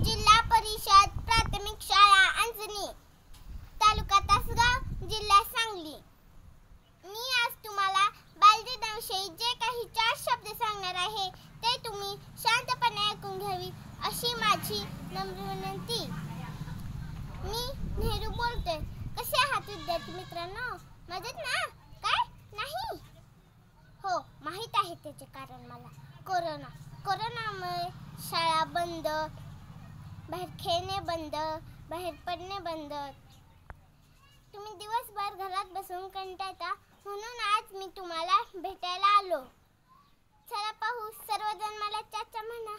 जिल्हा परिषद प्राथमिक शाळा अंजनी, तालुका तासगाव, जिल्हा सांगली. मी आज तुम्हाला बालदिनाविषयी जे काही 4 शब्द सांगणार आहे ते तुम्ही शांतपणे ऐकून घ्यावी अशी माझी नम्र विनंती. मी नेहरू बोलतोय. कसे आहात विद्यार्थी मित्रांनो? मजेत ना? काय नाही? हो, माहित आहे त्याचे कारण मला. कोरोनामुळे शाळा बंद, बाहेर खेळणे बंद, बाहेर पडणे बंद. तुम्ही दिवसभर घरात बसून कंटाळता, म्हणून आज मी तुम्हाला भेटायला आलो. चला पाहू, सर्वजण मला चाचा म्हणा.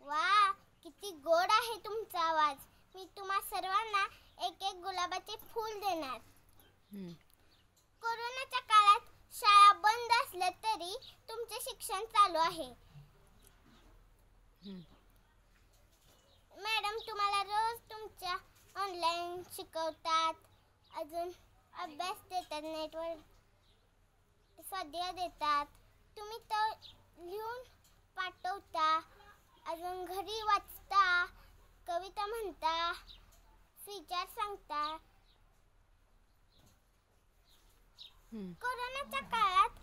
वा, किती गोड आहे तुमचा आवाज. मी तुम्हा सर्वांना एक एक गुलाबाचे फूल देणार. कोरोनाच्या काळात शाळा बंद असल्या तरी तुमचे शिक्षण चालू आहे. मॅडम तुम्हाला रोज तुमच्या ऑनलाईन शिकवतात, अजून अभ्यास देतात, नेटवर स्वाध्याय देतात. तुम्ही तो लिहून पाठवता, अजून घरी वाचता, कविता म्हणता, विचार सांगता. कोरोनाच्या काळात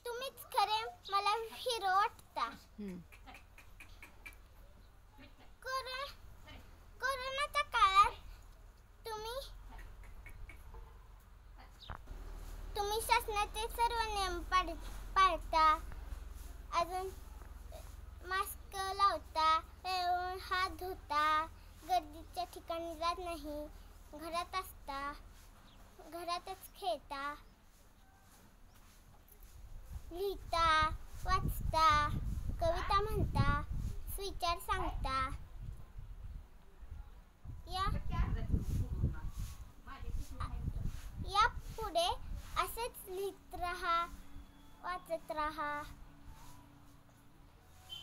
तुम्हीच खरे मला हिरो वाटता. कोरोनाच्या काळात तुम्ही शासनाचे सर्व नियम पाळता, अजून मास्क लावता, हात धुता, गर्दीच्या ठिकाणी जात नाही, घरात असता, घरातच खेळता, लिहिता, वाचता, कविता म्हणता, विचार सांगता. या पुढे असेच लिहित राहा, वाचत राहा,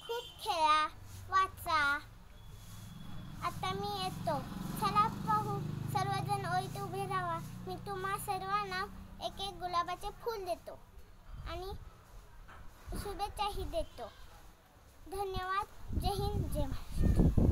खूप खेळा, वाचा. आता मी येतो. चला पाहू, सर्वजण ओळीत उभे राहा. मी तुम्हा सर्वांना एक एक गुलाबाचे फूल देतो आणि शुभेच्छाही देतो. धन्यवाद. जय हिंद, जय महाराष्ट्र.